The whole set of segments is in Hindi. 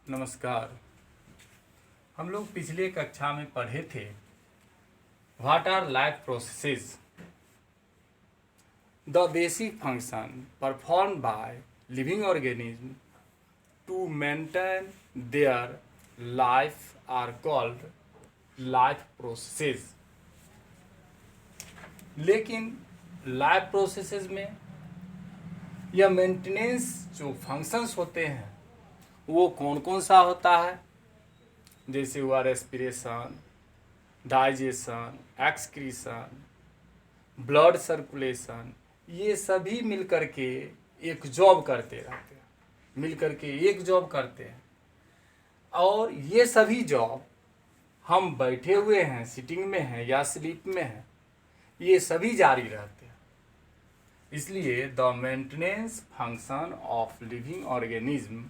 नमस्कार। हम लोग पिछले कक्षा में पढ़े थे what are life processes, the basic function perform by living organism to maintain their life are called life processes. लेकिन लाइफ प्रोसेसेस में यह मेंटेनेंस जो फंक्शंस होते हैं वो कौन कौन सा होता है, जैसे हुआ respiration, digestion, excretion, blood circulation. ये सभी मिलकर के एक जॉब करते रहते हैं, मिलकर के एक जॉब करते हैं। और ये सभी जॉब हम बैठे हुए हैं, सिटिंग में हैं या स्लीप में हैं, ये सभी जारी रहते हैं। इसलिए the maintenance function of living organism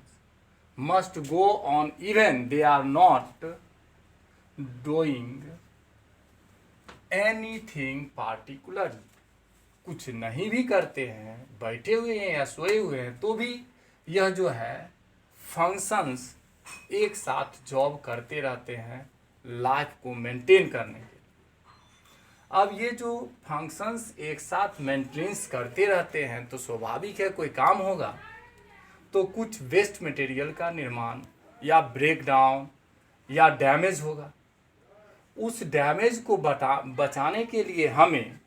must go on even they are not doing anything particularly। कुछ नहीं भी करते हैं, बैठे हुए हैं या सोए हुए हैं, तो भी यह जो है फंक्शंस एक साथ जॉब करते रहते हैं लाइफ को मेंटेन करने के लिए। अब ये जो फंक्शंस एक साथ मेंटेनेंस करते रहते हैं तो स्वाभाविक है कोई काम होगा तो कुछ वेस्ट मटेरियल का निर्माण या ब्रेक डाउन या डैमेज होगा। उस डैमेज को बचाने के लिए हमें,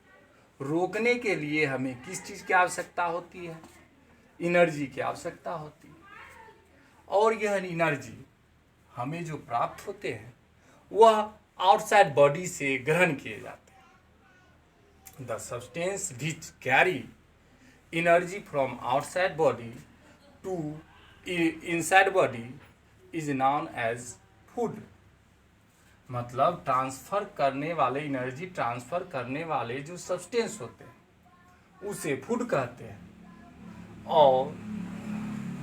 रोकने के लिए हमें किस चीज़ की आवश्यकता होती है? एनर्जी की आवश्यकता होती है। और यह एनर्जी हमें जो प्राप्त होते हैं वह आउटसाइड बॉडी से ग्रहण किए जाते हैं। The substance which carry energy from outside body to inside body is known as food। मतलब ट्रांसफर करने वाले, एनर्जी ट्रांसफर करने वाले जो सब्सटेंस होते हैं उसे फूड कहते हैं। और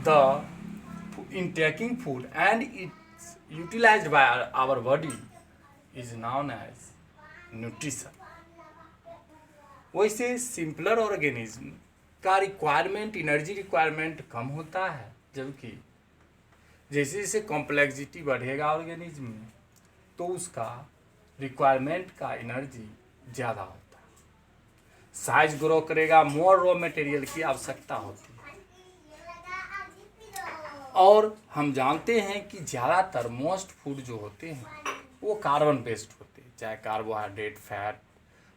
the in taking food and its utilised by our body is known as nutrition. वैसे सिंपलर ऑर्गेनिज्म का रिक्वायरमेंट, एनर्जी रिक्वायरमेंट कम होता है, जबकि जैसे जैसे कॉम्प्लेक्सिटी बढ़ेगा ऑर्गेनिज्म में तो उसका रिक्वायरमेंट का एनर्जी ज़्यादा होता है। साइज ग्रो करेगा, मोर रॉ मटेरियल की आवश्यकता होती है। और हम जानते हैं कि ज़्यादातर मोस्ट फूड जो होते हैं वो कार्बन बेस्ड होते हैं, चाहे कार्बोहाइड्रेट, फैट,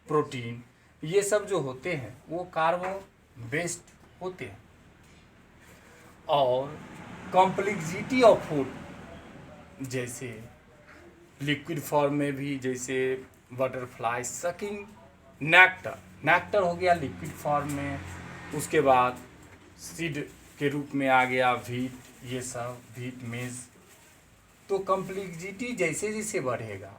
प्रोटीन, ये सब जो होते हैं वो कार्बो बेस्ड होते हैं। और कॉम्प्लेक्सिटी ऑफ फूड, जैसे लिक्विड फॉर्म में भी, जैसे बटरफ्लाई सकिंग नेक्टर हो गया लिक्विड फॉर्म में, उसके बाद सीड के रूप में आ गया व्हीट, ये सब व्हीट मेज। तो कॉम्प्लेक्सिटी जैसे जैसे बढ़ेगा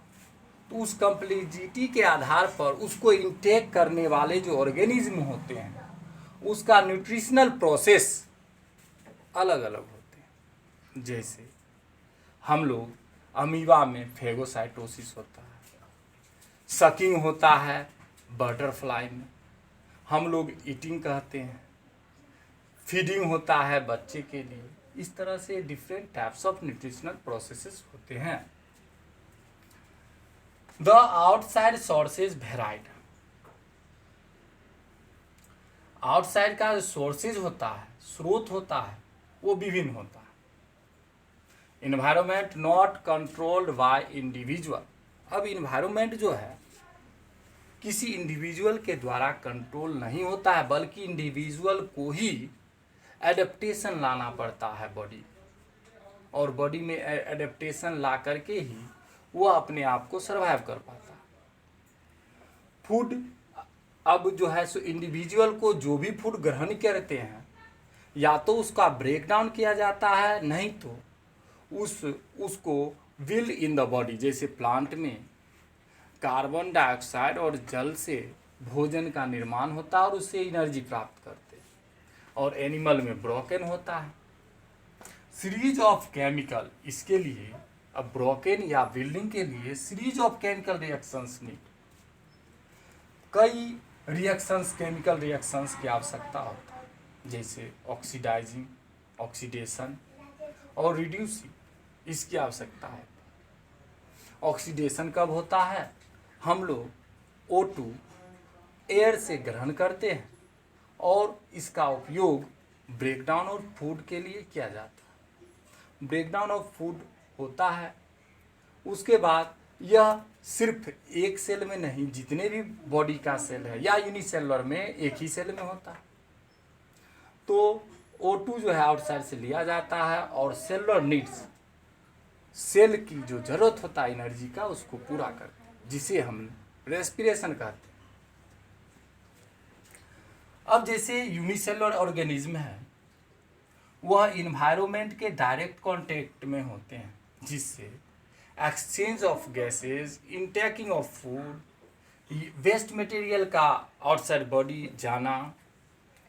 तो उस कॉम्प्लेक्सिटी के आधार पर उसको इंटेक करने वाले जो ऑर्गेनिज्म होते हैं उसका न्यूट्रिशनल प्रोसेस अलग अलग होते हैं। जैसे हम लोग अमीबा में फेगोसाइटोसिस होता है, सकिंग होता है बटरफ्लाई में, हम लोग ईटिंग कहते हैं, फीडिंग होता है बच्चे के लिए। इस तरह से different types of nutritional processes होते हैं। The outside sources varied. Outside का जो सोर्सेज होता है, स्रोत होता है, वो विभिन्न होता है। Environment not controlled by individual. अब इन्वायरमेंट जो है किसी इंडिविजुअल के द्वारा कंट्रोल नहीं होता है, बल्कि इंडिविजुअल को ही एडेप्टेशन लाना पड़ता है बॉडी, और बॉडी में एडेप्टेशन ला करके ही वो अपने आप को सर्वाइव कर पाता है। फूड अब जो है सो इंडिविजुअल को जो भी फूड ग्रहण करते हैं या तो उसका ब्रेक डाउन किया जाता है, नहीं तो उसको विल इन द बॉडी, जैसे प्लांट में कार्बन डाइऑक्साइड और जल से भोजन का निर्माण होता है और उससे एनर्जी प्राप्त करते हैं। और एनिमल में ब्रोकन होता है। सीरीज ऑफ केमिकल, इसके लिए अब ब्रोकन या बिल्डिंग के लिए series of chemical reactions need, कई रिएक्शंस, केमिकल रिएक्शंस की आवश्यकता होता है, जैसे ऑक्सीडाइजिंग, ऑक्सीडेशन और रिड्यूसिंग। इसकी आवश्यकता है। ऑक्सीडेशन कब होता है? हम लोग O2 एयर से ग्रहण करते हैं और इसका उपयोग ब्रेकडाउन ऑफ फूड के लिए किया जाता है। ब्रेकडाउन ऑफ फूड होता है, उसके बाद यह सिर्फ एक सेल में नहीं, जितने भी बॉडी का सेल है या यूनिसेलुलर में एक ही सेल में होता है। तो O2 जो है आउटसाइड से लिया जाता है और सेलुलर नीड्स, सेल की जो जरूरत होता है एनर्जी का, उसको पूरा करते हैं, जिसे हम रेस्पिरेशन कहते हैं। अब जैसे यूनिसेलुलर ऑर्गेनिज्म है, वह इन्वायरमेंट के डायरेक्ट कांटेक्ट में होते हैं, जिससे exchange of gases, intaking of food, waste material का आउटसाइड बॉडी जाना,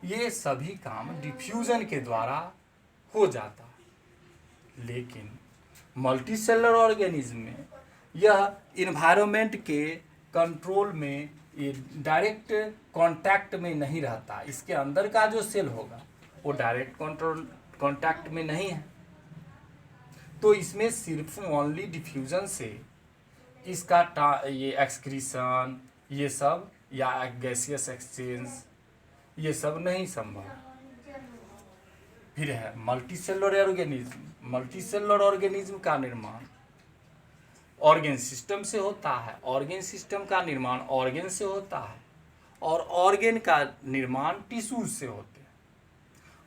ये सभी काम डिफ्यूजन के द्वारा हो जाता है। लेकिन मल्टीसेलुलर ऑर्गेनिज्म में यह इन्वायरमेंट के कंट्रोल में, ये डायरेक्ट कांटेक्ट में नहीं रहता। इसके अंदर का जो सेल होगा वो डायरेक्ट कांटेक्ट में नहीं है, तो इसमें सिर्फ ओनली डिफ्यूजन से इसका ये एक्सक्रीशन, ये सब या गैसियस एक्सचेंज, ये सब नहीं संभव। फिर है मल्टीसेलुलर ऑर्गेनिज्म। मल्टीसेलुलर ऑर्गेनिज्म का निर्माण ऑर्गेन सिस्टम से होता है। ऑर्गेन सिस्टम का निर्माण ऑर्गेन से होता है और ऑर्गेन का निर्माण टिश्यूज से होते हैं।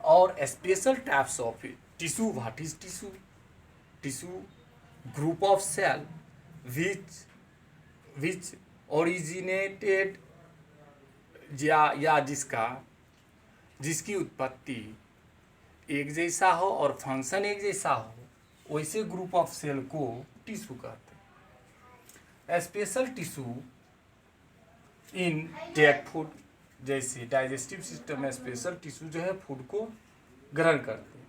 और special types of tissue, what is tissue? Tissue group of cell which originated या जिसकी उत्पत्ति एक जैसा हो और फंक्शन एक जैसा हो, वैसे ग्रुप ऑफ सेल को टिश्यू कहते हैं। Special tissue intake food, जैसे डाइजेस्टिव सिस्टम में स्पेशल टिश्यू जो है फूड को ग्रहण करते हैं।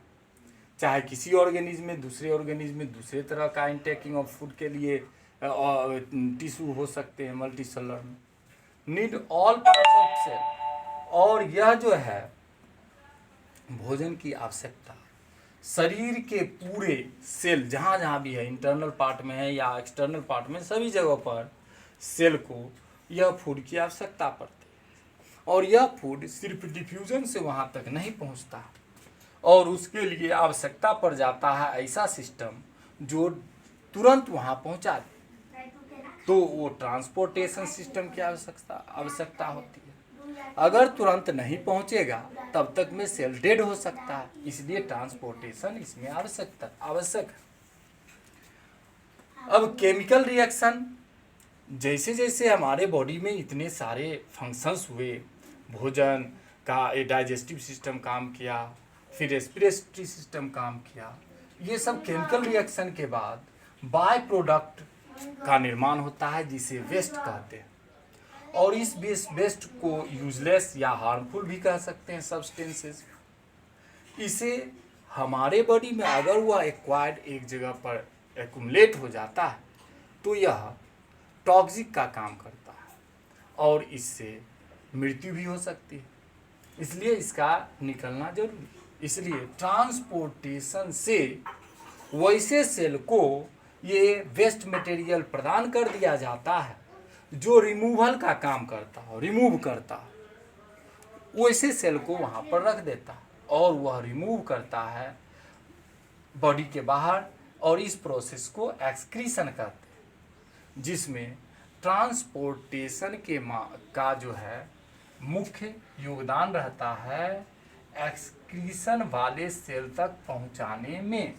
चाहे किसी ऑर्गेनिज्म में दूसरे ऑर्गेनिज्म में दूसरे तरह का इनटेकिंग ऑफ फूड के लिए टिश्यू हो सकते हैं मल्टीसेलुलर में। Need all parts of cell, और यह जो है भोजन की आवश्यकता शरीर के पूरे सेल जहाँ जहाँ भी है, इंटरनल पार्ट में है या एक्सटर्नल पार्ट में, सभी जगहों पर सेल को यह फूड की आवश्यकता पड़ती है। और यह फूड सिर्फ डिफ्यूजन से वहाँ तक नहीं पहुँचता और उसके लिए आवश्यकता पड़ जाता है ऐसा सिस्टम जो तुरंत वहाँ पहुँचा दे, तो वो ट्रांसपोर्टेशन सिस्टम की आवश्यकता होती है। अगर तुरंत नहीं पहुंचेगा तब तक में सेल डेड हो सकता है, इसलिए ट्रांसपोर्टेशन इसमें आवश्यक है। अब केमिकल रिएक्शन, जैसे जैसे हमारे बॉडी में इतने सारे फंक्शंस हुए, भोजन का डाइजेस्टिव सिस्टम काम किया, फिर रेस्पिरेटरी सिस्टम काम किया, ये सब केमिकल रिएक्शन के बाद बाय प्रोडक्ट का निर्माण होता है, जिसे वेस्ट कहते हैं। और इस वेस्ट को यूजलेस या हार्मफुल भी कह सकते हैं सब्सटेंसेस। इसे हमारे बॉडी में अगर वह एक्वायर्ड एक जगह पर एक्युमुलेट हो जाता है तो यह टॉक्सिक का काम करता है और इससे मृत्यु भी हो सकती है, इसलिए इसका निकलना जरूरी। इसलिए ट्रांसपोर्टेशन से वैसे सेल को ये वेस्ट मटेरियल प्रदान कर दिया जाता है जो रिमूवल का काम करता है, रिमूव करता है, वैसे सेल को वहाँ पर रख देता है और वह रिमूव करता है बॉडी के बाहर, और इस प्रोसेस को एक्सक्रीशन कहते हैं, जिसमें ट्रांसपोर्टेशन का जो है मुख्य योगदान रहता है एक्सक्रीशन वाले सेल तक पहुँचाने में।